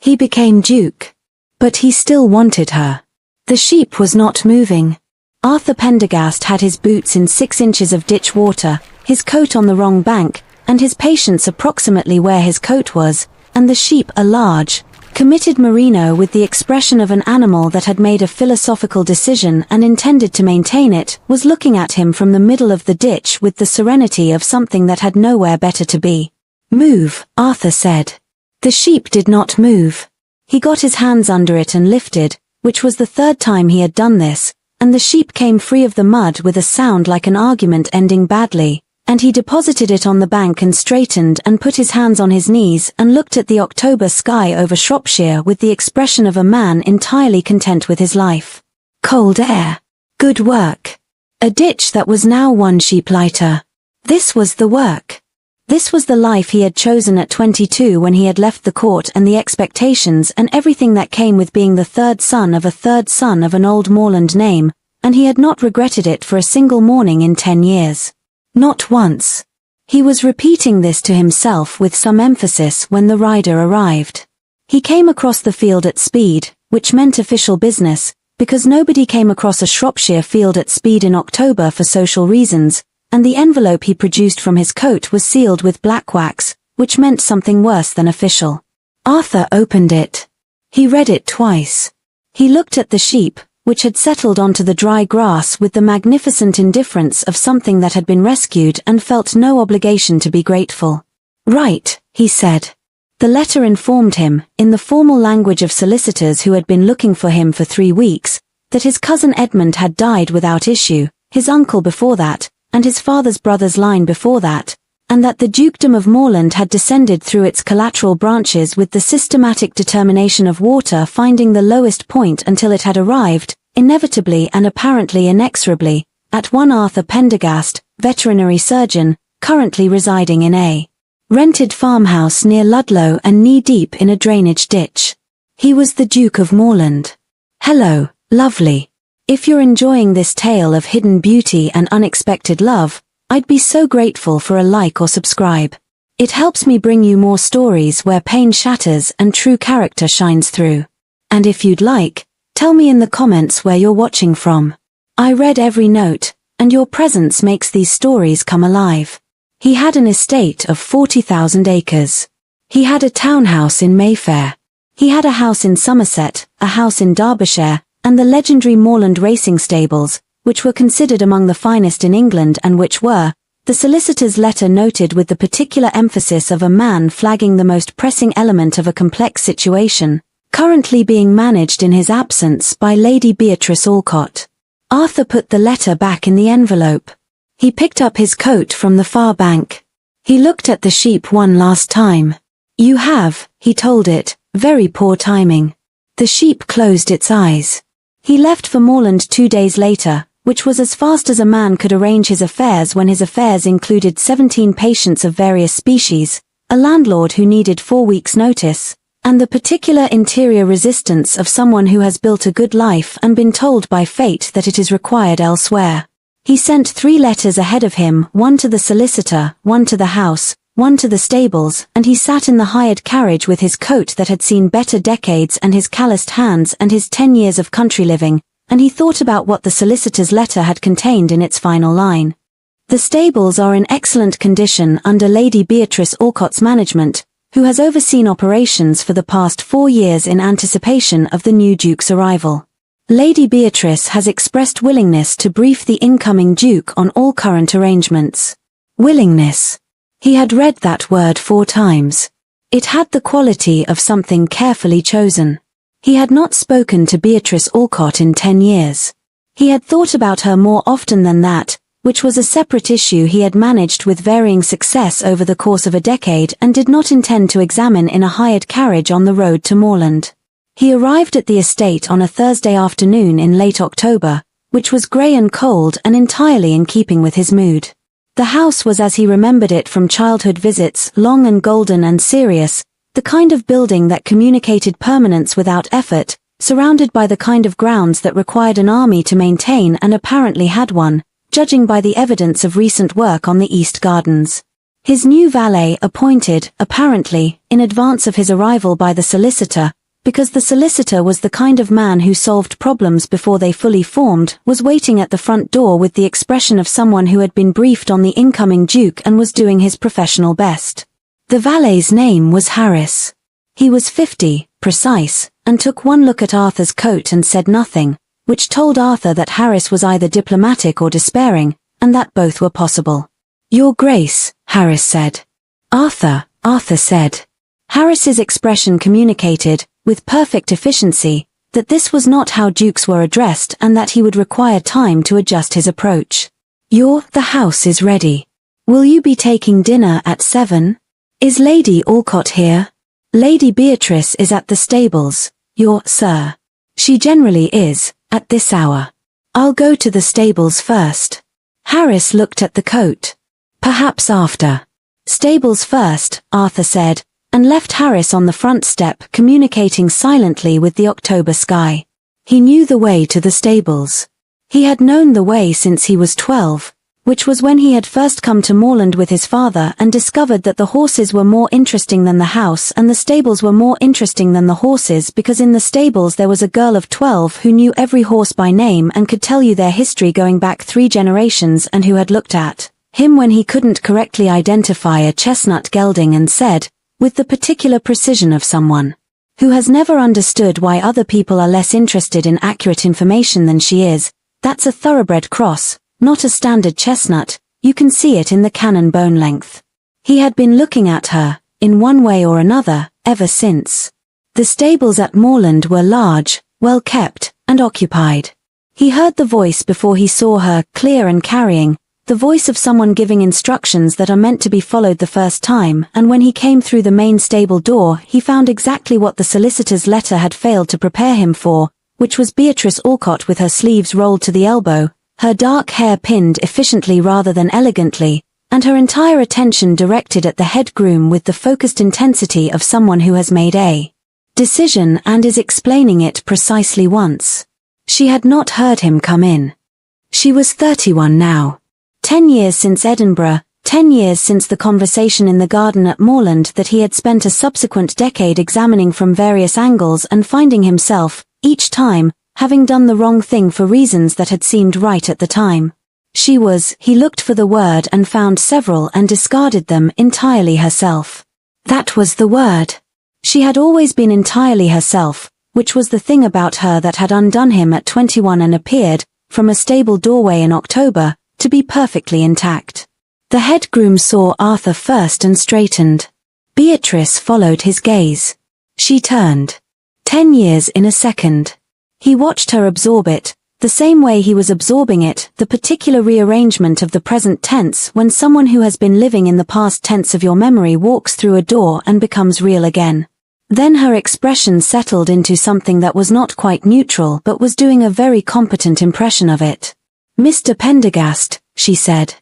He became Duke. But he still wanted her. The sheep was not moving. Arthur Pendergast had his boots in 6 inches of ditch water, his coat on the wrong bank, and his patience approximately where his coat was, and the sheep a large, committed merino with the expression of an animal that had made a philosophical decision and intended to maintain it, was looking at him from the middle of the ditch with the serenity of something that had nowhere better to be. "Move," Arthur said. The sheep did not move. He got his hands under it and lifted, which was the 3rd time he had done this, and the sheep came free of the mud with a sound like an argument ending badly, and he deposited it on the bank and straightened and put his hands on his knees and looked at the October sky over Shropshire with the expression of a man entirely content with his life. Cold air. Good work. A ditch that was now 1 sheep lighter. This was the work. This was the life he had chosen at 22 when he had left the court and the expectations and everything that came with being the 3rd son of a 3rd son of an old moorland name, and he had not regretted it for a single morning in 10 years. Not once. He was repeating this to himself with some emphasis when the rider arrived. He came across the field at speed, which meant official business, because nobody came across a Shropshire field at speed in October for social reasons, and the envelope he produced from his coat was sealed with black wax, which meant something worse than official. Arthur opened it. He read it twice. He looked at the sheep, which had settled onto the dry grass with the magnificent indifference of something that had been rescued and felt no obligation to be grateful. "Right," he said. The letter informed him, in the formal language of solicitors who had been looking for him for 3 weeks, that his cousin Edmund had died without issue, his uncle before that, and his father's brother's line before that, and that the dukedom of Moorland had descended through its collateral branches with the systematic determination of water finding the lowest point until it had arrived, inevitably and apparently inexorably, at one Arthur Pendergast, veterinary surgeon, currently residing in a rented farmhouse near Ludlow and knee-deep in a drainage ditch. He was the Duke of Moorland. Hello, lovely. If you're enjoying this tale of hidden beauty and unexpected love, I'd be so grateful for a like or subscribe. It helps me bring you more stories where pain shatters and true character shines through. And if you'd like, tell me in the comments where you're watching from. I read every note, and your presence makes these stories come alive. He had an estate of 40,000 acres. He had a townhouse in Mayfair. He had a house in Somerset, a house in Derbyshire, and the legendary Moorland racing stables, which were considered among the finest in England and which were, the solicitor's letter noted with the particular emphasis of a man flagging the most pressing element of a complex situation, currently being managed in his absence by Lady Beatrice Alcott. Arthur put the letter back in the envelope. He picked up his coat from the far bank. He looked at the sheep one last time. "You have," he told it, "very poor timing." The sheep closed its eyes. He left for Moorland 2 days later, which was as fast as a man could arrange his affairs when his affairs included 17 patients of various species, a landlord who needed 4 weeks' notice, and the particular interior resistance of someone who has built a good life and been told by fate that it is required elsewhere. He sent 3 letters ahead of him, one to the solicitor, one to the house, one to the stables, and he sat in the hired carriage with his coat that had seen better decades and his calloused hands and his 10 years of country living, and he thought about what the solicitor's letter had contained in its final line. The stables are in excellent condition under Lady Beatrice Alcott's management, who has overseen operations for the past 4 years in anticipation of the new Duke's arrival. Lady Beatrice has expressed willingness to brief the incoming Duke on all current arrangements. Willingness. He had read that word 4 times. It had the quality of something carefully chosen. He had not spoken to Beatrice Alcott in 10 years. He had thought about her more often than that, which was a separate issue he had managed with varying success over the course of a decade and did not intend to examine in a hired carriage on the road to Moorland. He arrived at the estate on a Thursday afternoon in late October, which was grey and cold and entirely in keeping with his mood. The house was as he remembered it from childhood visits, long and golden and serious, the kind of building that communicated permanence without effort, surrounded by the kind of grounds that required an army to maintain and apparently had one, judging by the evidence of recent work on the East Gardens. His new valet, appointed, apparently, in advance of his arrival by the solicitor, because the solicitor was the kind of man who solved problems before they fully formed, was waiting at the front door with the expression of someone who had been briefed on the incoming duke and was doing his professional best. The valet's name was Harris. He was 50, precise, and took one look at Arthur's coat and said nothing, which told Arthur that Harris was either diplomatic or despairing, and that both were possible. "Your Grace," Harris said. "Arthur," Arthur said. Harris's expression communicated, with perfect efficiency, that this was not how dukes were addressed and that he would require time to adjust his approach. The house is ready. Will you be taking dinner at 7? Is Lady Alcott here?" "Lady Beatrice is at the stables, sir. She generally is, at this hour. I'll go to the stables first." Harris looked at the coat. "Perhaps after." "Stables first," Arthur said, and left Harris on the front step communicating silently with the October sky. He knew the way to the stables. He had known the way since he was 12, which was when he had first come to Moorland with his father and discovered that the horses were more interesting than the house and the stables were more interesting than the horses, because in the stables there was a girl of 12 who knew every horse by name and could tell you their history going back 3 generations, and who had looked at him when he couldn't correctly identify a chestnut gelding and said, with the particular precision of someone who has never understood why other people are less interested in accurate information than she is, "That's a thoroughbred cross, not a standard chestnut, you can see it in the cannon bone length." He had been looking at her, in one way or another, ever since. The stables at Moorland were large, well kept, and occupied. He heard the voice before he saw her, clear and carrying, the voice of someone giving instructions that are meant to be followed the first time, and when he came through the main stable door he found exactly what the solicitor's letter had failed to prepare him for, which was Beatrice Alcott with her sleeves rolled to the elbow, her dark hair pinned efficiently rather than elegantly, and her entire attention directed at the head groom with the focused intensity of someone who has made a decision and is explaining it precisely once. She had not heard him come in. She was 31 now. 10 years since Edinburgh, 10 years since the conversation in the garden at Moorland that he had spent a subsequent decade examining from various angles and finding himself, each time, having done the wrong thing for reasons that had seemed right at the time. He looked for the word and found several and discarded them, entirely herself. That was the word. She had always been entirely herself, which was the thing about her that had undone him at 21 and appeared, from a stable doorway in October, to be perfectly intact. The head groom saw Arthur first and straightened. Beatrice followed his gaze. She turned. 10 years in a second. He watched her absorb it, the same way he was absorbing it, the particular rearrangement of the present tense when someone who has been living in the past tense of your memory walks through a door and becomes real again. Then her expression settled into something that was not quite neutral but was doing a very competent impression of it. "Mr. Pendergast," she said.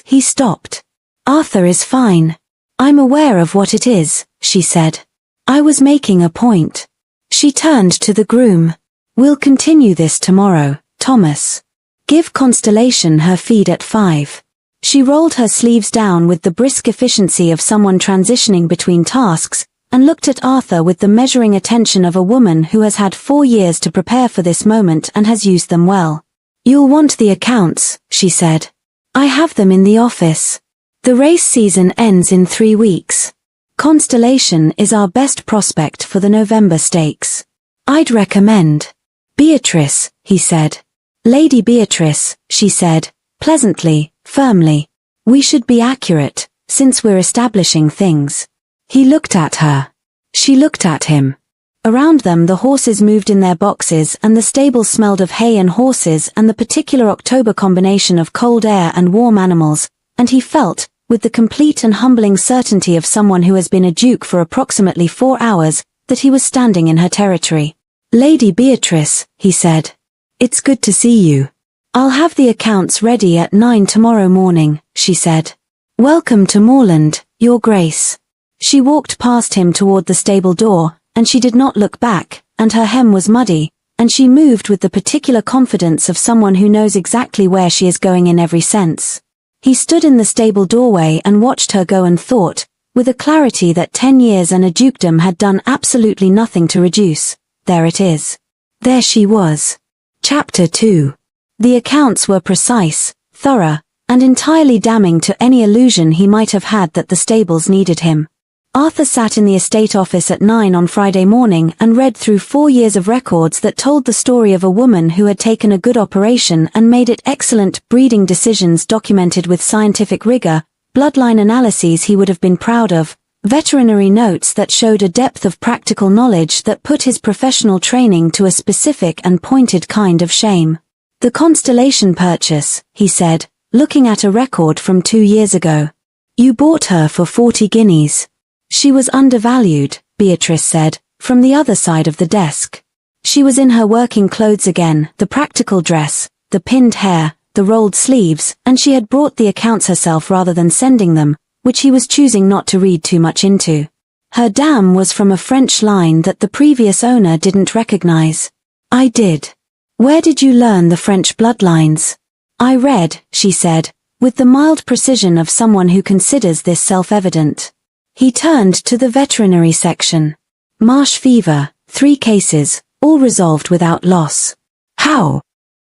He stopped. "Arthur is fine. I'm aware of what it is," she said. "I was making a point." She turned to the groom. "We'll continue this tomorrow, Thomas. Give Constellation her feed at 5. She rolled her sleeves down with the brisk efficiency of someone transitioning between tasks, and looked at Arthur with the measuring attention of a woman who has had 4 years to prepare for this moment and has used them well. "You'll want the accounts," she said. "I have them in the office. The race season ends in 3 weeks. Constellation is our best prospect for the November stakes. I'd recommend Beatrice," he said. "Lady Beatrice," she said, pleasantly, firmly. "We should be accurate, since we're establishing things." He looked at her. She looked at him. Around them the horses moved in their boxes and the stable smelled of hay and horses and the particular October combination of cold air and warm animals, and he felt, with the complete and humbling certainty of someone who has been a duke for approximately 4 hours, that he was standing in her territory. "Lady Beatrice," he said. "It's good to see you. I'll have the accounts ready at 9 tomorrow morning," she said. "Welcome to Moorland, Your Grace." She walked past him toward the stable door, and she did not look back, and her hem was muddy, and she moved with the particular confidence of someone who knows exactly where she is going in every sense. He stood in the stable doorway and watched her go and thought, with a clarity that 10 years and a dukedom had done absolutely nothing to reduce, there it is. There she was. Chapter 2. The accounts were precise, thorough, and entirely damning to any illusion he might have had that the stables needed him. Arthur sat in the estate office at 9 on Friday morning and read through 4 years of records that told the story of a woman who had taken a good operation and made it excellent breeding decisions documented with scientific rigor, bloodline analyses he would have been proud of, veterinary notes that showed a depth of practical knowledge that put his professional training to a specific and pointed kind of shame. The Constellation purchase, he said, looking at a record from 2 years ago. You bought her for 40 guineas. She was undervalued, Beatrice said, from the other side of the desk. She was in her working clothes again, the practical dress, the pinned hair, the rolled sleeves, and she had brought the accounts herself rather than sending them, which he was choosing not to read too much into. Her dam was from a French line that the previous owner didn't recognize. I did. Where did you learn the French bloodlines? I read, she said, with the mild precision of someone who considers this self-evident. He turned to the veterinary section. Marsh fever, 3 cases, all resolved without loss. How?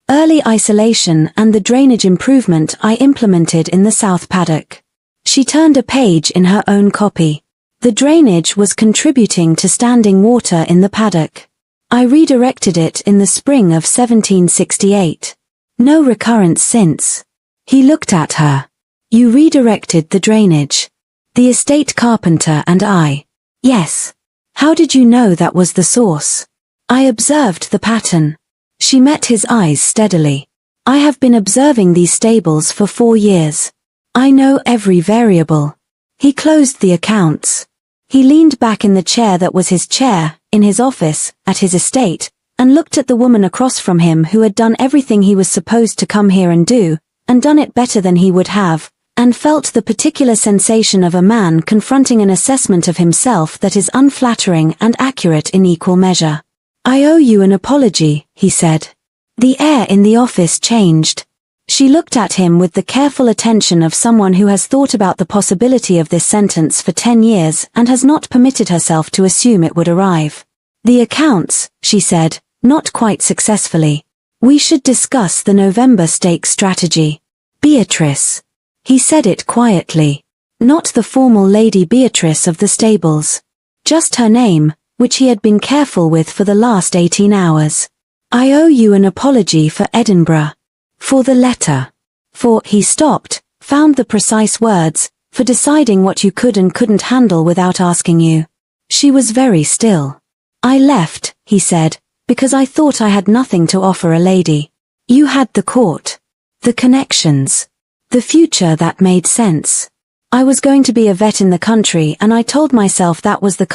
Early isolation and the drainage improvement I implemented in the south paddock. She turned a page in her own copy. The drainage was contributing to standing water in the paddock. I redirected it in the spring of 1768. No recurrence since. He looked at her. You redirected the drainage. The estate carpenter and I. Yes. How did you know that was the source? I observed the pattern. She met his eyes steadily. I have been observing these stables for 4 years. I know every variable. He closed the accounts. He leaned back in the chair that was his chair, in his office, at his estate, and looked at the woman across from him who had done everything he was supposed to come here and do, and done it better than he would have, and felt the particular sensation of a man confronting an assessment of himself that is unflattering and accurate in equal measure. I owe you an apology, he said. The air in the office changed. She looked at him with the careful attention of someone who has thought about the possibility of this sentence for 10 years and has not permitted herself to assume it would arrive. The accounts, she said, not quite successfully. We should discuss the November stake strategy. Beatrice. He said it quietly. Not the formal Lady Beatrice of the stables. Just her name, which he had been careful with for the last 18 hours. I owe you an apology for Edinburgh. For the letter. For, he stopped, found the precise words, for deciding what you could and couldn't handle without asking you. She was very still. I left, he said, because I thought I had nothing to offer a lady. You had the court. The connections. The future that made sense. I was going to be a vet in the country and I told myself that was the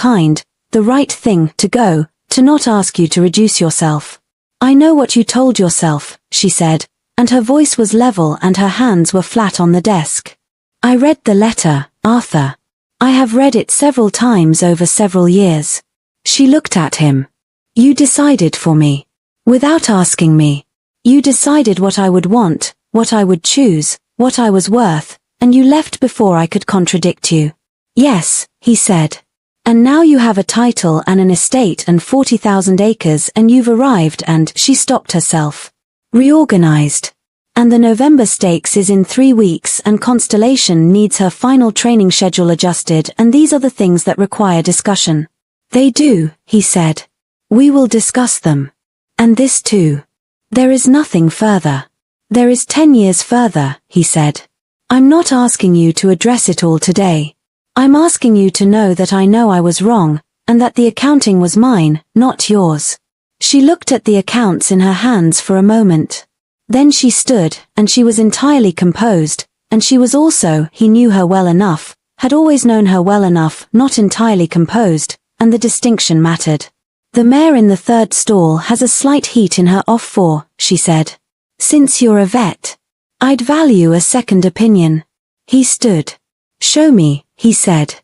right thing to go, to not ask you to reduce yourself. I know what you told yourself, she said, and her voice was level and her hands were flat on the desk. I read the letter, Arthur. I have read it several times over several years. She looked at him. You decided for me. Without asking me. You decided what I would want, what I would choose, what I was worth, and you left before I could contradict you. Yes, he said. And now you have a title and an estate and 40,000 acres and you've arrived and she stopped herself. Reorganized. And the November stakes is in 3 weeks and Constellation needs her final training schedule adjusted and these are the things that require discussion. They do, he said. We will discuss them. And this too. There is nothing further. There is 10 years further, he said. I'm not asking you to address it all today. I'm asking you to know that I know I was wrong, and that the accounting was mine, not yours. She looked at the accounts in her hands for a moment. Then she stood, and she was entirely composed, and she was also, he knew her well enough, had always known her well enough, not entirely composed, and the distinction mattered. The mare in the 3rd stall has a slight heat in her off-fore, she said. Since you're a vet, I'd value a second opinion. He stood. Show me, he said.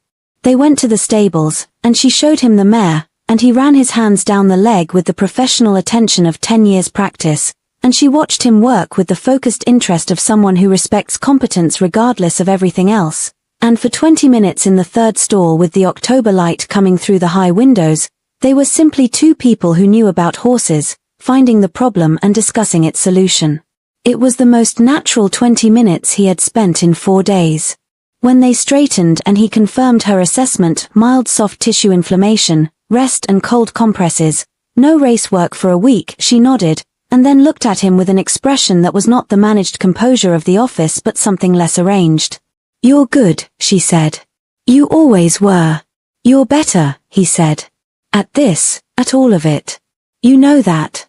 They went to the stables, and she showed him the mare, and he ran his hands down the leg with the professional attention of 10 years' practice, and she watched him work with the focused interest of someone who respects competence regardless of everything else. And for 20 minutes in the third stall with the October light coming through the high windows, they were simply two people who knew about horses, finding the problem and discussing its solution. It was the most natural 20 minutes he had spent in 4 days. When they straightened and he confirmed her assessment, mild soft tissue inflammation, rest and cold compresses, no race work for a week, she nodded, and then looked at him with an expression that was not the managed composure of the office but something less arranged. "You're good," she said. "You always were. You're better," he said. At all of it. You know that."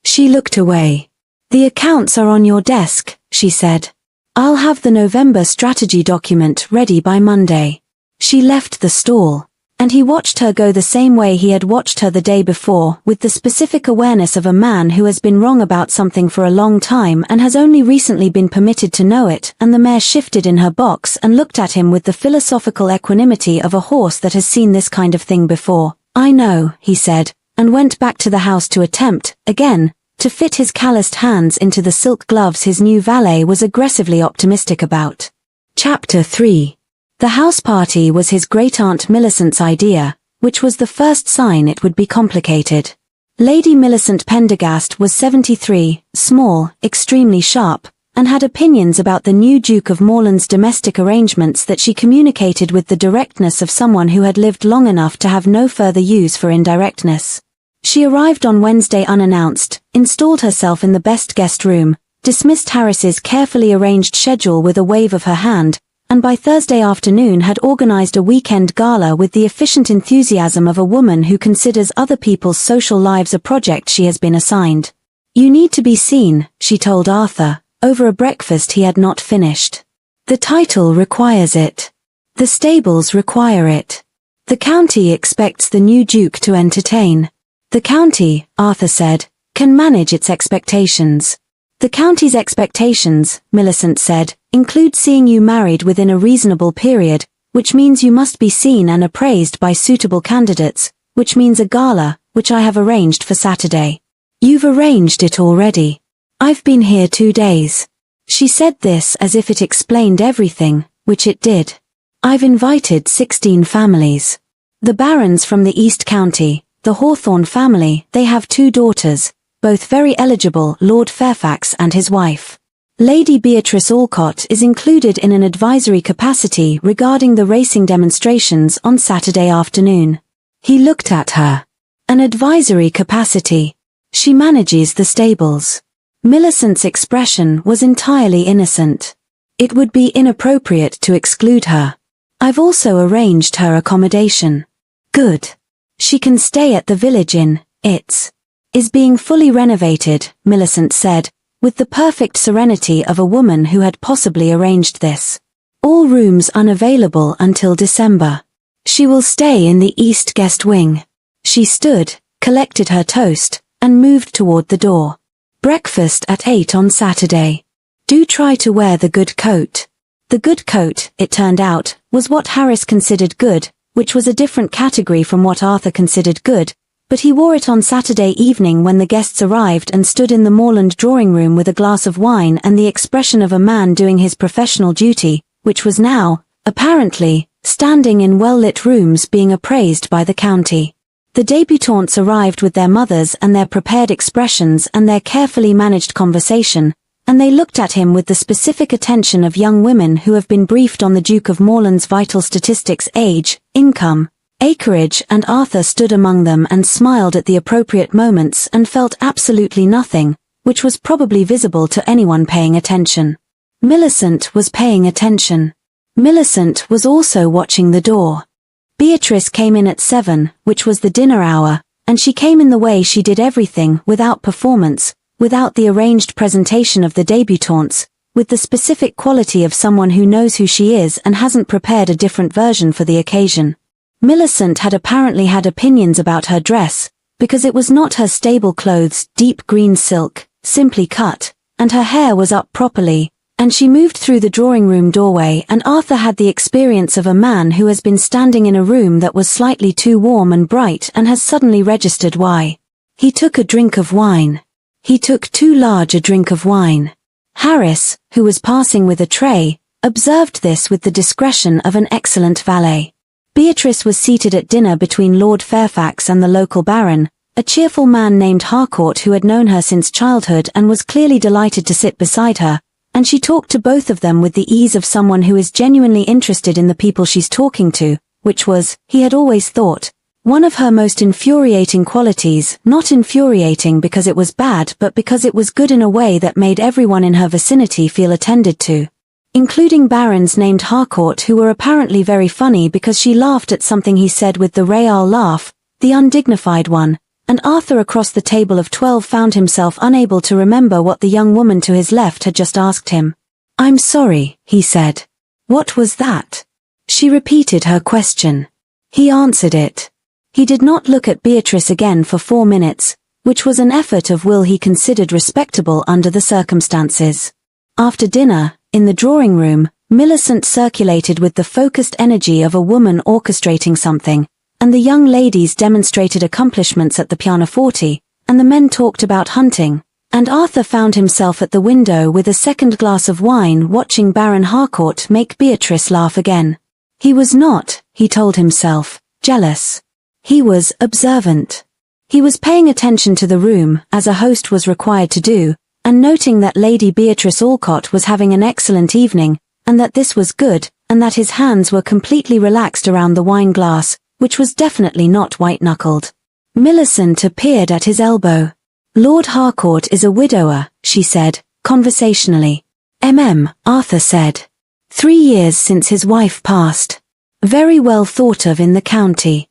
She looked away. "The accounts are on your desk," she said. "I'll have the November strategy document ready by Monday." She left the stall, and he watched her go the same way he had watched her the day before, with the specific awareness of a man who has been wrong about something for a long time and has only recently been permitted to know it, and the mare shifted in her box and looked at him with the philosophical equanimity of a horse that has seen this kind of thing before. "I know," he said, and went back to the house to attempt, again, to fit his calloused hands into the silk gloves his new valet was aggressively optimistic about. Chapter 3. The house party was his great-aunt Millicent's idea, which was the first sign it would be complicated. Lady Millicent Pendergast was 73, small, extremely sharp, and had opinions about the new Duke of Moreland's domestic arrangements that she communicated with the directness of someone who had lived long enough to have no further use for indirectness. She arrived on Wednesday unannounced, installed herself in the best guest room, dismissed Harris's carefully arranged schedule with a wave of her hand, and by Thursday afternoon had organized a weekend gala with the efficient enthusiasm of a woman who considers other people's social lives a project she has been assigned. "You need to be seen," she told Arthur, over a breakfast he had not finished. "The title requires it. The stables require it. The county expects the new Duke to entertain." "The county," Arthur said, "can manage its expectations." "The county's expectations," Millicent said, "include seeing you married within a reasonable period, which means you must be seen and appraised by suitable candidates, which means a gala, which I have arranged for Saturday." "You've arranged it already. I've been here 2 days." She said this as if it explained everything, which it did. "I've invited 16 families. The barons from the East County, the Hawthorne family, they have 2 daughters, both very eligible, Lord Fairfax and his wife. Lady Beatrice Alcott is included in an advisory capacity regarding the racing demonstrations on Saturday afternoon." He looked at her. "An advisory capacity. She manages the stables." Millicent's expression was entirely innocent. "It would be inappropriate to exclude her. I've also arranged her accommodation." "Good. She can stay at the Village Inn. Is being fully renovated," Millicent said, with the perfect serenity of a woman who had possibly arranged this. "All rooms unavailable until December. She will stay in the East Guest Wing." She stood, collected her toast, and moved toward the door. "Breakfast at 8 on Saturday. Do try to wear the good coat." The good coat, it turned out, was what Harris considered good, which was a different category from what Arthur considered good, but he wore it on Saturday evening when the guests arrived and stood in the Moreland drawing room with a glass of wine and the expression of a man doing his professional duty, which was now, apparently, standing in well-lit rooms being appraised by the county. The débutantes arrived with their mothers and their prepared expressions and their carefully managed conversation, and they looked at him with the specific attention of young women who have been briefed on the Duke of Moreland's vital statistics: age, income, acreage, and Arthur stood among them and smiled at the appropriate moments and felt absolutely nothing, which was probably visible to anyone paying attention. Millicent was paying attention. Millicent was also watching the door. Beatrice came in at 7, which was the dinner hour, and she came in the way she did everything, without performance, without the arranged presentation of the débutantes, with the specific quality of someone who knows who she is and hasn't prepared a different version for the occasion. Millicent had apparently had opinions about her dress, because it was not her stable clothes, deep green silk, simply cut, and her hair was up properly, and she moved through the drawing-room doorway and Arthur had the experience of a man who has been standing in a room that was slightly too warm and bright and has suddenly registered why. He took a drink of wine. He took too large a drink of wine. Harris, who was passing with a tray, observed this with the discretion of an excellent valet. Beatrice was seated at dinner between Lord Fairfax and the local baron, a cheerful man named Harcourt who had known her since childhood and was clearly delighted to sit beside her, and she talked to both of them with the ease of someone who is genuinely interested in the people she's talking to, which was, he had always thought, one of her most infuriating qualities, not infuriating because it was bad but because it was good in a way that made everyone in her vicinity feel attended to. Including barons named Harcourt who were apparently very funny because she laughed at something he said with the real laugh, the undignified one, and Arthur across the table of 12 found himself unable to remember what the young woman to his left had just asked him. "I'm sorry," he said. "What was that?" She repeated her question. He answered it. He did not look at Beatrice again for 4 minutes, which was an effort of will he considered respectable under the circumstances. After dinner, in the drawing room, Millicent circulated with the focused energy of a woman orchestrating something, and the young ladies demonstrated accomplishments at the pianoforte, and the men talked about hunting, and Arthur found himself at the window with a second glass of wine watching Baron Harcourt make Beatrice laugh again. He was not, he told himself, jealous. He was observant. He was paying attention to the room, as a host was required to do, and noting that Lady Beatrice Alcott was having an excellent evening, and that this was good, and that his hands were completely relaxed around the wine glass, which was definitely not white-knuckled. Millicent appeared at his elbow. "Lord Harcourt is a widower," she said, conversationally. Arthur said. 3 years since his wife passed. Very well thought of in the county.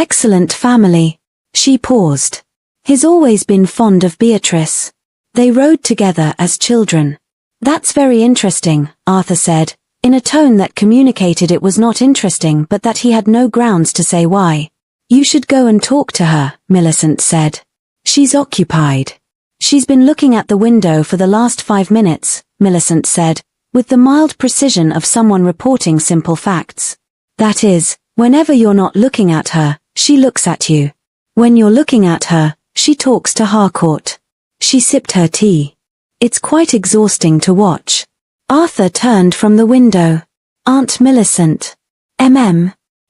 Excellent family." She paused. "He's always been fond of Beatrice. They rode together as children." "That's very interesting," Arthur said, in a tone that communicated it was not interesting but that he had no grounds to say why. "You should go and talk to her," Millicent said. "She's occupied." "She's been looking at the window for the last 5 minutes," Millicent said, with the mild precision of someone reporting simple facts. "That is, whenever you're not looking at her, she looks at you. When you're looking at her, she talks to Harcourt." She sipped her tea. "It's quite exhausting to watch." Arthur turned from the window. "Aunt Millicent.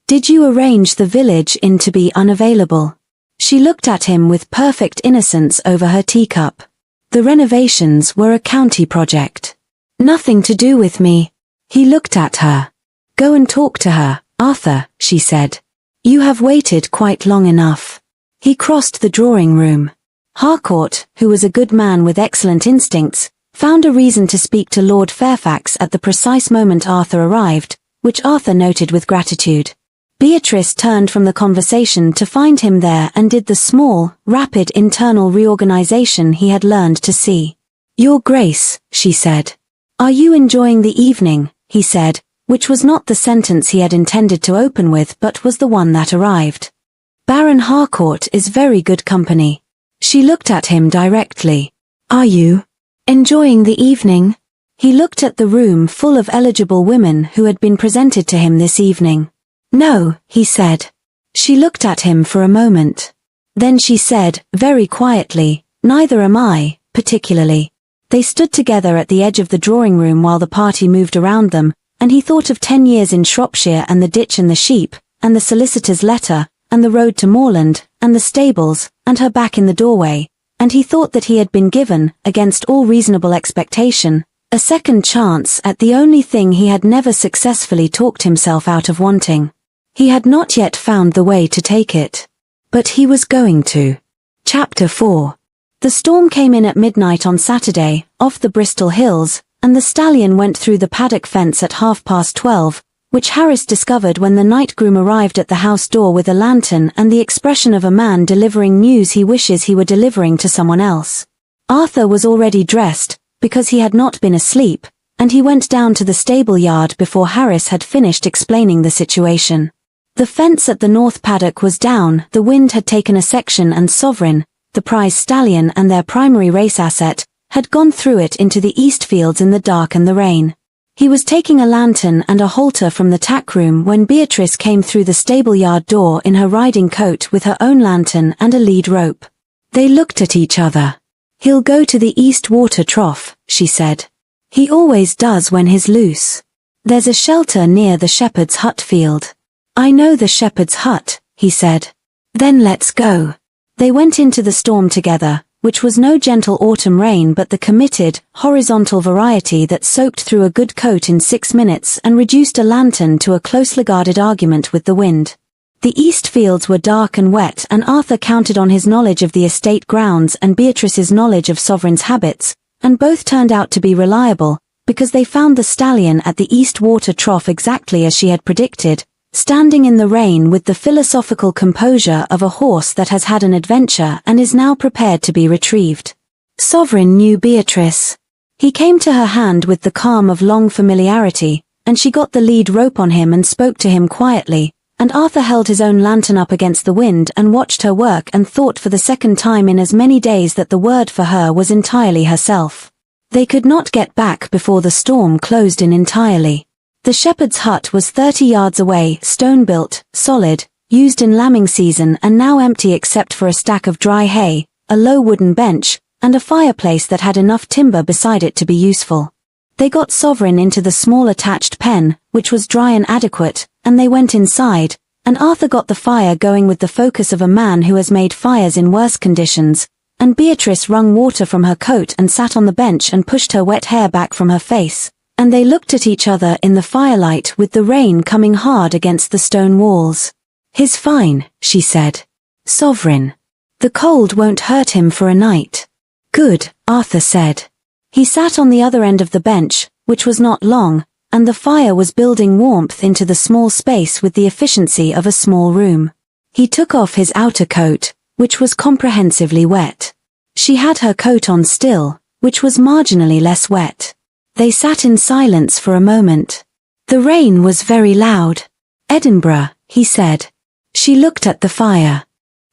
Did you arrange the village inn to be unavailable?" She looked at him with perfect innocence over her teacup. "The renovations were a county project. Nothing to do with me." He looked at her. "Go and talk to her, Arthur," she said. "You have waited quite long enough." He crossed the drawing room. Harcourt, who was a good man with excellent instincts, found a reason to speak to Lord Fairfax at the precise moment Arthur arrived, which Arthur noted with gratitude. Beatrice turned from the conversation to find him there and did the small, rapid internal reorganization he had learned to see. "Your Grace," she said. "Are you enjoying the evening?" he said, which was not the sentence he had intended to open with but was the one that arrived. "Baron Harcourt is very good company." She looked at him directly. "Are you enjoying the evening?" He looked at the room full of eligible women who had been presented to him this evening. "No," he said. She looked at him for a moment. Then she said, very quietly, "Neither am I, particularly." They stood together at the edge of the drawing room while the party moved around them, and he thought of 10 years in Shropshire and the ditch and the sheep, and the solicitor's letter, and the road to Moorland, and the stables, and her back in the doorway, and he thought that he had been given, against all reasonable expectation, a second chance at the only thing he had never successfully talked himself out of wanting. He had not yet found the way to take it. But he was going to. Chapter 4. The storm came in at midnight on Saturday, off the Bristol Hills, and the stallion went through the paddock fence at 12:30, which Harris discovered when the night groom arrived at the house door with a lantern and the expression of a man delivering news he wishes he were delivering to someone else. Arthur was already dressed, because he had not been asleep, and he went down to the stable yard before Harris had finished explaining the situation. The fence at the north paddock was down, the wind had taken a section and Sovereign, the prize stallion and their primary race asset, had gone through it into the east fields in the dark and the rain. He was taking a lantern and a halter from the tack room when Beatrice came through the stable yard door in her riding coat with her own lantern and a lead rope. They looked at each other. He'll go to the east water trough, she said. He always does when he's loose. There's a shelter near the shepherd's hut field. I know the shepherd's hut, he said. Then let's go. They went into the storm together, which was no gentle autumn rain but the committed, horizontal variety that soaked through a good coat in 6 minutes and reduced a lantern to a closely guarded argument with the wind. The east fields were dark and wet, and Arthur counted on his knowledge of the estate grounds and Beatrice's knowledge of Sovereign's habits, and both turned out to be reliable, because they found the stallion at the east water trough exactly as she had predicted, standing in the rain with the philosophical composure of a horse that has had an adventure and is now prepared to be retrieved. Sovereign knew Beatrice. He came to her hand with the calm of long familiarity, and she got the lead rope on him and spoke to him quietly, and Arthur held his own lantern up against the wind and watched her work and thought for the second time in as many days that the word for her was entirely herself. They could not get back before the storm closed in entirely. The shepherd's hut was 30 yards away, stone-built, solid, used in lambing season and now empty except for a stack of dry hay, a low wooden bench, and a fireplace that had enough timber beside it to be useful. They got Sovereign into the small attached pen, which was dry and adequate, and they went inside, and Arthur got the fire going with the focus of a man who has made fires in worse conditions, and Beatrice wrung water from her coat and sat on the bench and pushed her wet hair back from her face, and they looked at each other in the firelight with the rain coming hard against the stone walls. He's fine, she said. Sovereign. The cold won't hurt him for a night. Good, Arthur said. He sat on the other end of the bench, which was not long, and the fire was building warmth into the small space with the efficiency of a small room. He took off his outer coat, which was comprehensively wet. She had her coat on still, which was marginally less wet. They sat in silence for a moment. The rain was very loud. Edinburgh, he said. She looked at the fire.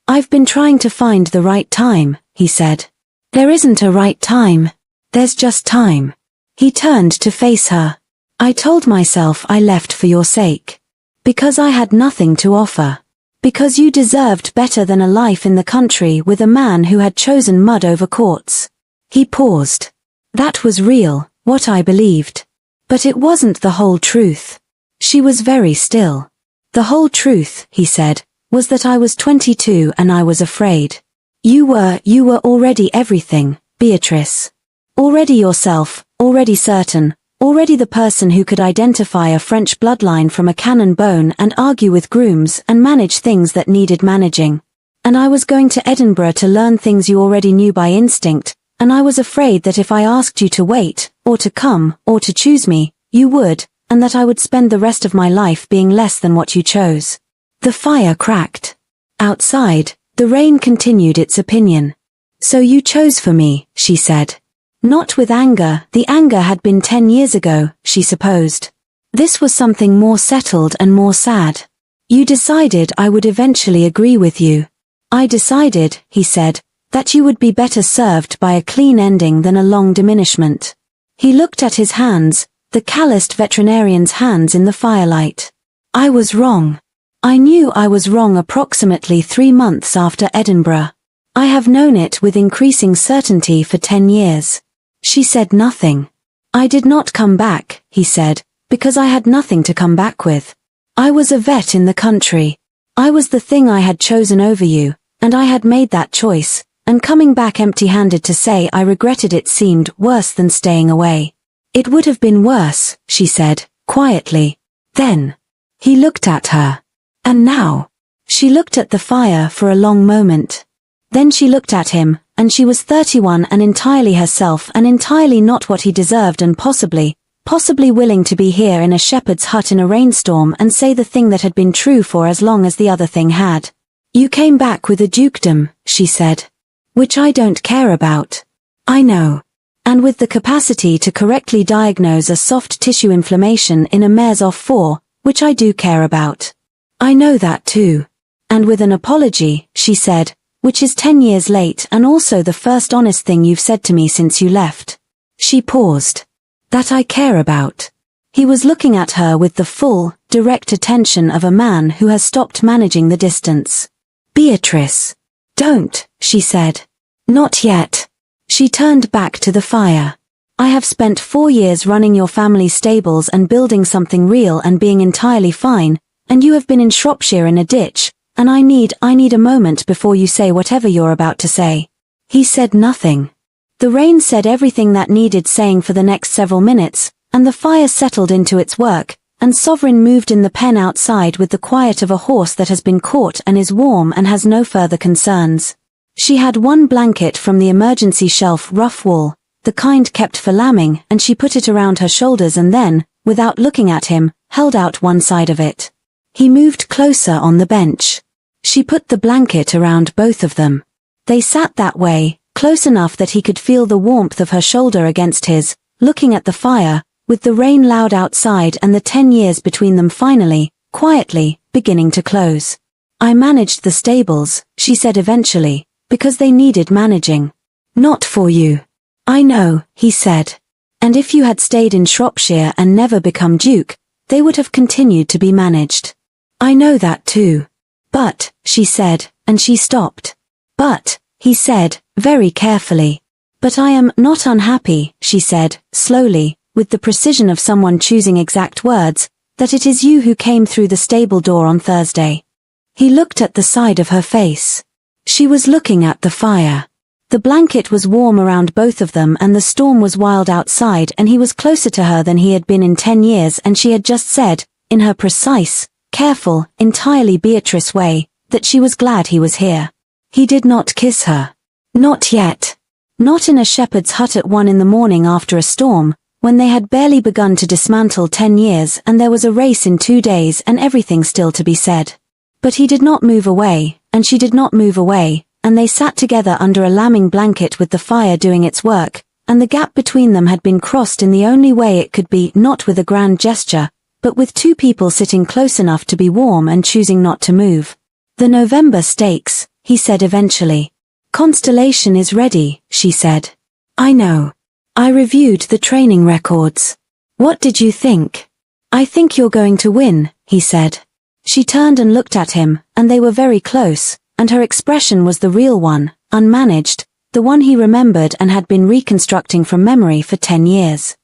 I've been trying to find the right time, he said. There isn't a right time. There's just time. He turned to face her. I told myself I left for your sake. Because I had nothing to offer. Because you deserved better than a life in the country with a man who had chosen mud over quartz. He paused. That was real, what I believed. But it wasn't the whole truth. She was very still. The whole truth, he said, was that I was 22 and I was afraid. You were already everything, Beatrice. Already yourself, already certain, already the person who could identify a French bloodline from a cannon bone and argue with grooms and manage things that needed managing. And I was going to Edinburgh to learn things you already knew by instinct, and I was afraid that if I asked you to wait, or to come, or to choose me, you would, and that I would spend the rest of my life being less than what you chose. The fire cracked. Outside, the rain continued its opinion. So you chose for me, she said. Not with anger, the anger had been 10 years ago, she supposed. This was something more settled and more sad. You decided I would eventually agree with you. I decided, he said, that you would be better served by a clean ending than a long diminishment. He looked at his hands, the calloused veterinarian's hands in the firelight. I was wrong. I knew I was wrong approximately 3 months after Edinburgh. I have known it with increasing certainty for 10 years. She said nothing. I did not come back, he said, because I had nothing to come back with. I was a vet in the country. I was the thing I had chosen over you, and I had made that choice, and coming back empty-handed to say I regretted it seemed worse than staying away. It would have been worse, she said, quietly. Then. He looked at her. And now. She looked at the fire for a long moment. Then she looked at him, and she was 31 and entirely herself and entirely not what he deserved and possibly willing to be here in a shepherd's hut in a rainstorm and say the thing that had been true for as long as the other thing had. You came back with a dukedom, she said. Which I don't care about. I know. And with the capacity to correctly diagnose a soft tissue inflammation in a mare's off 4, which I do care about. I know that too. And with an apology, she said, which is 10 years late and also the first honest thing you've said to me since you left. She paused. That I care about. He was looking at her with the full, direct attention of a man who has stopped managing the distance. Beatrice. Don't, she said. Not yet. She turned back to the fire. I have spent 4 years running your family's stables and building something real and being entirely fine, and you have been in Shropshire in a ditch, and I need a moment before you say whatever you're about to say. He said nothing. The rain said everything that needed saying for the next several minutes, and the fire settled into its work, and Sovereign moved in the pen outside with the quiet of a horse that has been caught and is warm and has no further concerns. She had one blanket from the emergency shelf rough wool, the kind kept for lambing, and she put it around her shoulders and then, without looking at him, held out one side of it. He moved closer on the bench. She put the blanket around both of them. They sat that way, close enough that he could feel the warmth of her shoulder against his, looking at the fire, with the rain loud outside and the 10 years between them finally, quietly, beginning to close. I managed the stables, she said eventually, because they needed managing. Not for you. I know, he said. And if you had stayed in Shropshire and never become Duke, they would have continued to be managed. I know that too. But, she said, and she stopped. But, he said, very carefully. But I am not unhappy, she said, slowly, with the precision of someone choosing exact words, that it is you who came through the stable door on Thursday. He looked at the side of her face. She was looking at the fire. The blanket was warm around both of them and the storm was wild outside and he was closer to her than he had been in 10 years and she had just said, in her precise, careful, entirely Beatrice way, that she was glad he was here. He did not kiss her. Not yet. Not in a shepherd's hut at 1 in the morning after a storm, when they had barely begun to dismantle 10 years and there was a race in 2 days and everything still to be said. But he did not move away, and she did not move away, and they sat together under a lambing blanket with the fire doing its work, and the gap between them had been crossed in the only way it could be, not with a grand gesture, but with two people sitting close enough to be warm and choosing not to move. The November stakes, he said eventually. Constellation is ready, she said. I know. I reviewed the training records. What did you think? I think you're going to win, he said. She turned and looked at him, and they were very close, and her expression was the real one, unmanaged, the one he remembered and had been reconstructing from memory for 10 years.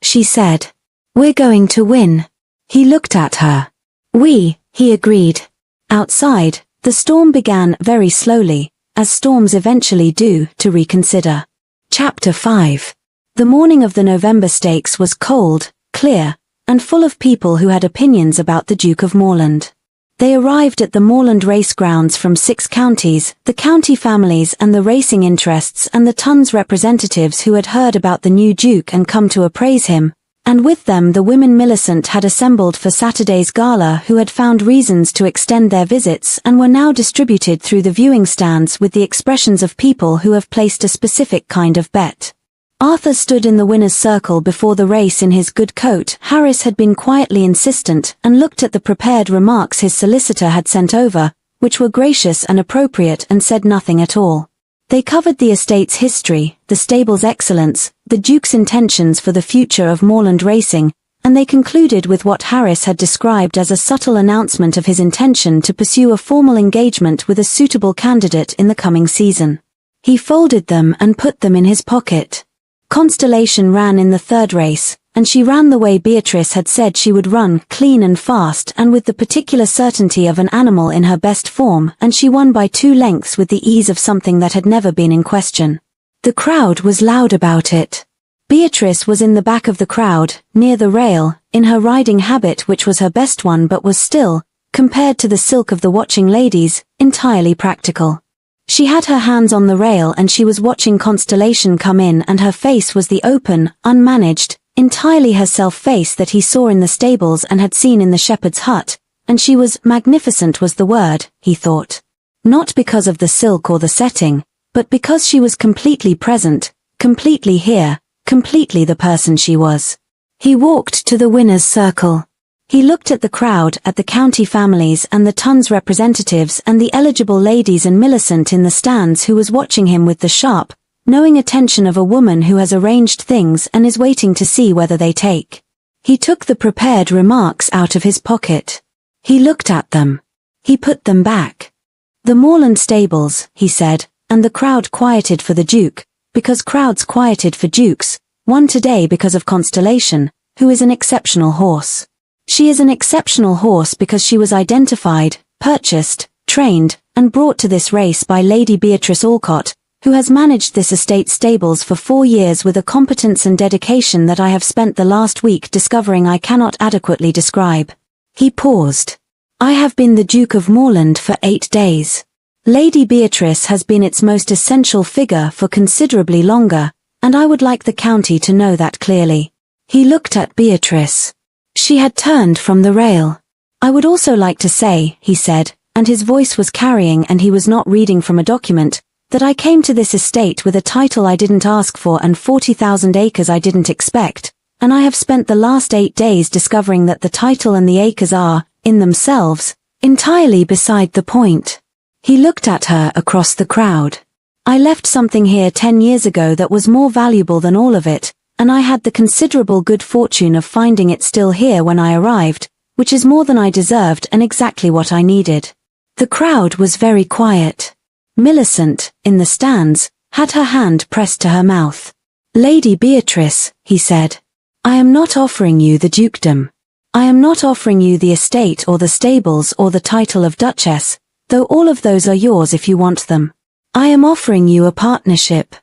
She said. We're going to win. He looked at her. He agreed. Outside, the storm began very slowly, as storms eventually do, to reconsider. Chapter 5. The morning of the November stakes was cold, clear, and full of people who had opinions about the Duke of Moreland. They arrived at the Moreland race grounds from 6 counties, the county families and the racing interests and the tons representatives who had heard about the new Duke and come to appraise him, and with them the women Millicent had assembled for Saturday's gala who had found reasons to extend their visits and were now distributed through the viewing stands with the expressions of people who have placed a specific kind of bet. Arthur stood in the winner's circle before the race in his good coat. Harris had been quietly insistent and looked at the prepared remarks his solicitor had sent over, which were gracious and appropriate, and said nothing at all. They covered the estate's history, the stable's excellence, the Duke's intentions for the future of moorland racing, and they concluded with what Harris had described as a subtle announcement of his intention to pursue a formal engagement with a suitable candidate in the coming season. He folded them and put them in his pocket. Constellation ran in the 3rd race, and she ran the way Beatrice had said she would run, clean and fast and with the particular certainty of an animal in her best form, and she won by 2 lengths with the ease of something that had never been in question. The crowd was loud about it. Beatrice was in the back of the crowd, near the rail, in her riding habit which was her best one but was still, compared to the silk of the watching ladies, entirely practical. She had her hands on the rail and she was watching Constellation come in, and her face was the open, unmanaged, entirely herself face that he saw in the stables and had seen in the shepherd's hut, and she was magnificent was the word, he thought. Not because of the silk or the setting, but because she was completely present, completely here, completely the person she was. He walked to the winner's circle. He looked at the crowd, at the county families and the tons representatives and the eligible ladies and Millicent in the stands who was watching him with the sharp, knowing attention of a woman who has arranged things and is waiting to see whether they take. He took the prepared remarks out of his pocket. He looked at them. He put them back. The Moreland stables, he said, and the crowd quieted for the Duke, because crowds quieted for Dukes, one today because of Constellation, who is an exceptional horse. She is an exceptional horse because she was identified, purchased, trained, and brought to this race by Lady Beatrice Alcott, who has managed this estate stables for 4 years with a competence and dedication that I have spent the last week discovering I cannot adequately describe. He paused. I have been the Duke of Moreland for 8 days. Lady Beatrice has been its most essential figure for considerably longer, and I would like the county to know that clearly. He looked at Beatrice. She had turned from the rail. I would also like to say, he said, and his voice was carrying and he was not reading from a document, that I came to this estate with a title I didn't ask for and 40,000 acres I didn't expect, and I have spent the last 8 days discovering that the title and the acres are, in themselves, entirely beside the point. He looked at her across the crowd. I left something here 10 years ago that was more valuable than all of it, and I had the considerable good fortune of finding it still here when I arrived, which is more than I deserved and exactly what I needed. The crowd was very quiet. Millicent, in the stands, had her hand pressed to her mouth. Lady Beatrice, he said, I am not offering you the dukedom. I am not offering you the estate or the stables or the title of Duchess, though all of those are yours if you want them. I am offering you a partnership.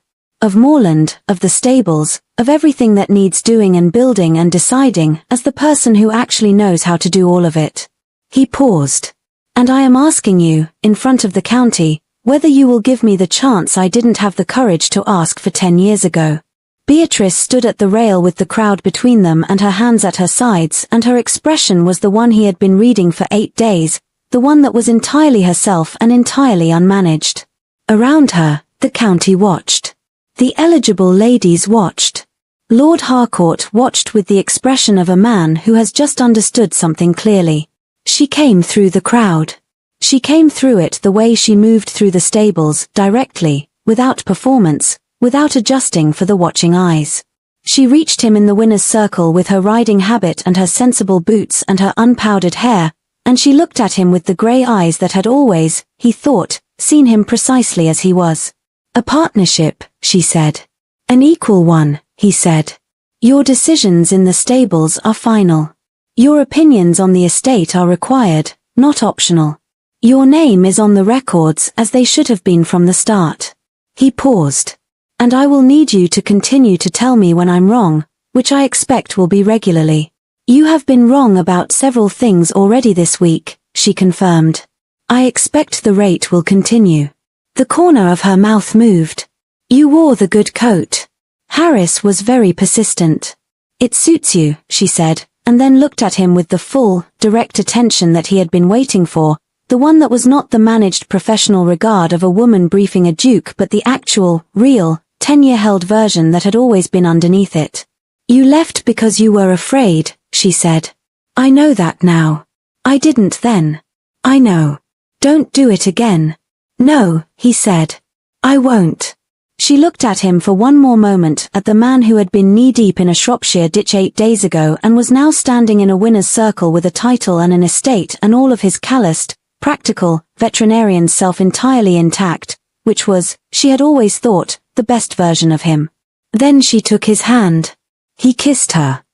Of Moreland, of the stables, of everything that needs doing and building and deciding as the person who actually knows how to do all of it. He paused. And I am asking you, in front of the county, whether you will give me the chance I didn't have the courage to ask for 10 years ago. Beatrice stood at the rail with the crowd between them and her hands at her sides, and her expression was the one he had been reading for 8 days, the one that was entirely herself and entirely unmanaged. Around her, the county watched. The eligible ladies watched. Lord Harcourt watched with the expression of a man who has just understood something clearly. She came through the crowd. She came through it the way she moved through the stables, directly, without performance, without adjusting for the watching eyes. She reached him in the winner's circle with her riding habit and her sensible boots and her unpowdered hair, and she looked at him with the grey eyes that had always, he thought, seen him precisely as he was. A partnership, she said. An equal one, he said. Your decisions in the stables are final. Your opinions on the estate are required, not optional. Your name is on the records as they should have been from the start. He paused. And I will need you to continue to tell me when I'm wrong, which I expect will be regularly. You have been wrong about several things already this week, she confirmed. I expect the rate will continue. The corner of her mouth moved. You wore the good coat. Harris was very persistent. It suits you, she said, and then looked at him with the full, direct attention that he had been waiting for, the one that was not the managed professional regard of a woman briefing a duke but the actual, real, 10-year-held version that had always been underneath it. You left because you were afraid, she said. I know that now. I didn't then. I know. Don't do it again. No, he said. I won't. She looked at him for one more moment, at the man who had been knee-deep in a Shropshire ditch 8 days ago and was now standing in a winner's circle with a title and an estate and all of his calloused, practical, veterinarian self entirely intact, which was, she had always thought, the best version of him. Then she took his hand. He kissed her.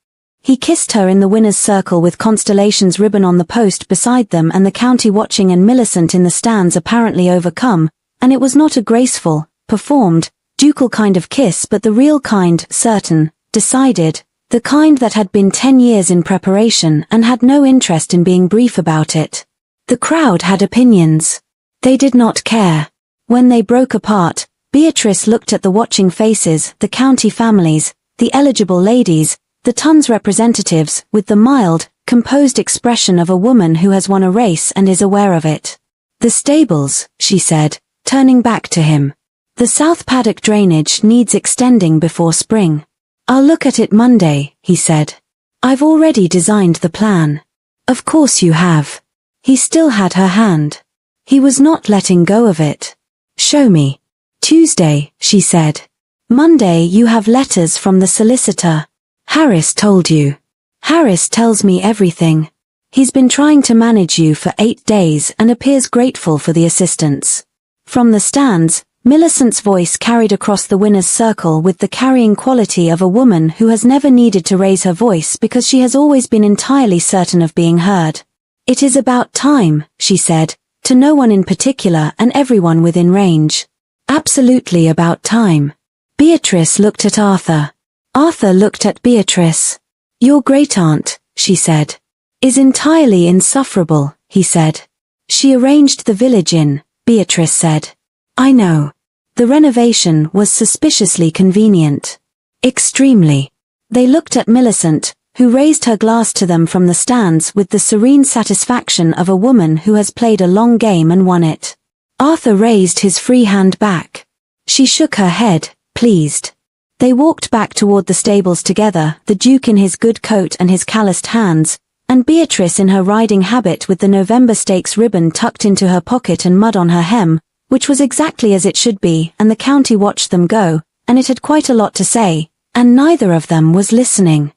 He kissed her in the winner's circle with Constellation's ribbon on the post beside them and the county watching and Millicent in the stands apparently overcome, and it was not a graceful, performed, ducal kind of kiss but the real kind, certain, decided, the kind that had been 10 years in preparation and had no interest in being brief about it. The crowd had opinions. They did not care. When they broke apart, Beatrice looked at the watching faces, the county families, the eligible ladies, the tons representatives, with the mild, composed expression of a woman who has won a race and is aware of it. The stables, she said, turning back to him. The south paddock drainage needs extending before spring. I'll look at it Monday, he said. I've already designed the plan. Of course you have. He still had her hand. He was not letting go of it. Show me. Tuesday, she said. Monday you have letters from the solicitor. Harris told you. Harris tells me everything. He's been trying to manage you for 8 days and appears grateful for the assistance. From the stands, Millicent's voice carried across the winner's circle with the carrying quality of a woman who has never needed to raise her voice because she has always been entirely certain of being heard. "It is about time," she said, to no one in particular and everyone within range. "Absolutely about time." Beatrice looked at Arthur. Arthur looked at Beatrice. "Your great-aunt," she said, "is entirely insufferable," he said. "She arranged the village inn," Beatrice said. "I know. The renovation was suspiciously convenient." "Extremely." They looked at Millicent, who raised her glass to them from the stands with the serene satisfaction of a woman who has played a long game and won it. Arthur raised his free hand back. She shook her head, pleased. They walked back toward the stables together, the Duke in his good coat and his calloused hands, and Beatrice in her riding habit with the November Stakes ribbon tucked into her pocket and mud on her hem, which was exactly as it should be, and the county watched them go, and it had quite a lot to say, and neither of them was listening.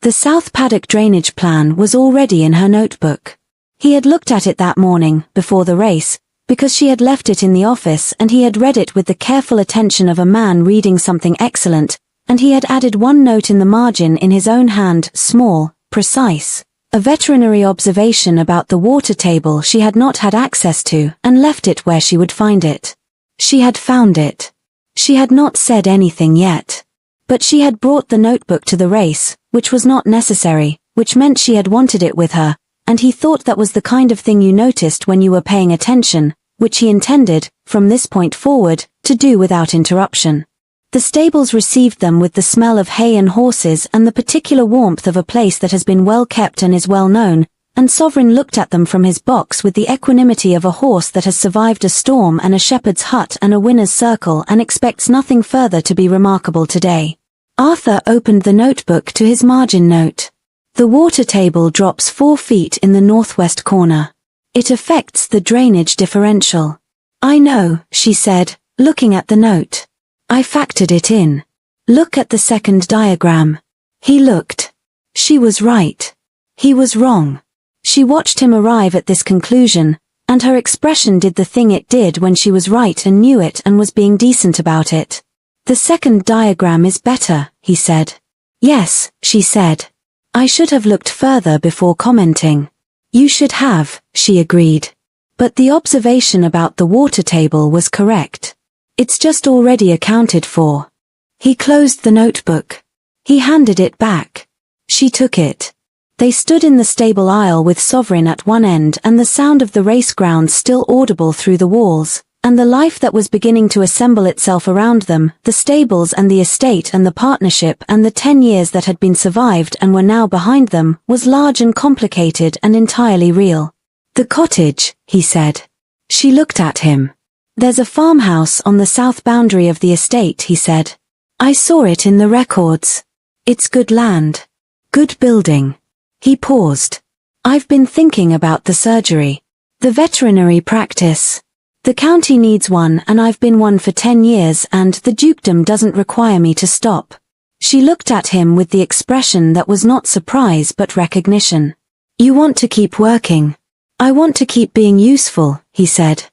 The South Paddock drainage plan was already in her notebook. He had looked at it that morning, before the race, because she had left it in the office and he had read it with the careful attention of a man reading something excellent, and he had added one note in the margin in his own hand, small, precise, a veterinary observation about the water table she had not had access to, and left it where she would find it. She had found it. She had not said anything yet. But she had brought the notebook to the race, which was not necessary, which meant she had wanted it with her, and he thought that was the kind of thing you noticed when you were paying attention, which he intended, from this point forward, to do without interruption. The stables received them with the smell of hay and horses and the particular warmth of a place that has been well kept and is well known, and Sovereign looked at them from his box with the equanimity of a horse that has survived a storm and a shepherd's hut and a winner's circle and expects nothing further to be remarkable today. Arthur opened the notebook to his margin note. The water table drops 4 feet in the northwest corner. It affects the drainage differential. "I know," she said, looking at the note. "I factored it in. Look at the second diagram." He looked. She was right. He was wrong. She watched him arrive at this conclusion, and her expression did the thing it did when she was right and knew it and was being decent about it. "The second diagram is better," he said. "Yes," she said. "I should have looked further before commenting." "You should have," she agreed. "But the observation about the water table was correct. It's just already accounted for." He closed the notebook. He handed it back. She took it. They stood in the stable aisle with Sovereign at one end and the sound of the race grounds still audible through the walls, and the life that was beginning to assemble itself around them, the stables and the estate and the partnership and the 10 years that had been survived and were now behind them, was large and complicated and entirely real. "The cottage," he said. She looked at him. "There's a farmhouse on the south boundary of the estate," he said. "I saw it in the records. It's good land. Good building." He paused. "I've been thinking about the surgery. The veterinary practice. The county needs one and I've been one for 10 years and the dukedom doesn't require me to stop." She looked at him with the expression that was not surprise but recognition. "You want to keep working." "I want to keep being useful," he said.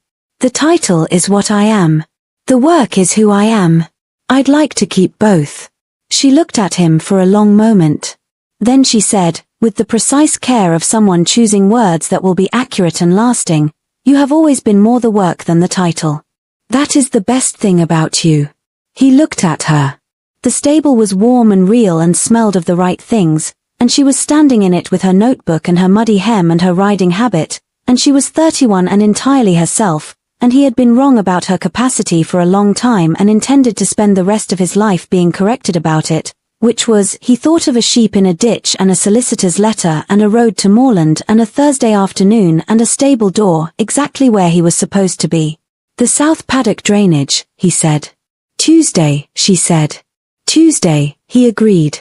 "The title is what I am. The work is who I am. I'd like to keep both." She looked at him for a long moment. Then she said, with the precise care of someone choosing words that will be accurate and lasting, "You have always been more the work than the title. That is the best thing about you." He looked at her. The stable was warm and real and smelled of the right things, and she was standing in it with her notebook and her muddy hem and her riding habit, and she was 31 and entirely herself, and he had been wrong about her capacity for a long time and intended to spend the rest of his life being corrected about it, which was, he thought of a sheep in a ditch and a solicitor's letter and a road to moorland and a Thursday afternoon and a stable door, exactly where he was supposed to be. "The South Paddock drainage," he said. "Tuesday," she said. "Tuesday," he agreed.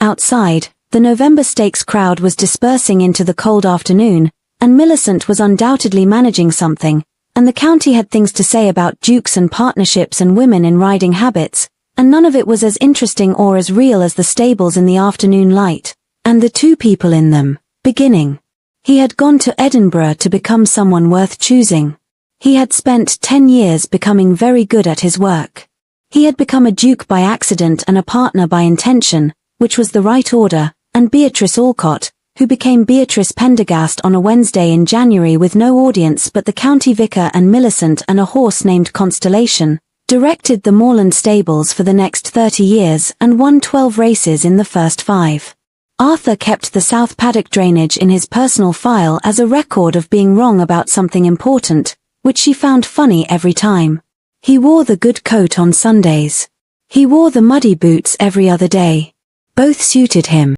Outside, the November Stakes crowd was dispersing into the cold afternoon, and Millicent was undoubtedly managing something, and the county had things to say about dukes and partnerships and women in riding habits, and none of it was as interesting or as real as the stables in the afternoon light, and the 2 people in them, beginning. He had gone to Edinburgh to become someone worth choosing. He had spent 10 years becoming very good at his work. He had become a duke by accident and a partner by intention, which was the right order, and Beatrice Alcott, who became Beatrice Pendergast on a Wednesday in January with no audience but the county vicar and Millicent and a horse named Constellation, directed the moorland stables for the next 30 years and won 12 races in the first 5. Arthur kept the South Paddock drainage in his personal file as a record of being wrong about something important, which she found funny every time. He wore the good coat on Sundays. He wore the muddy boots every other day. Both suited him.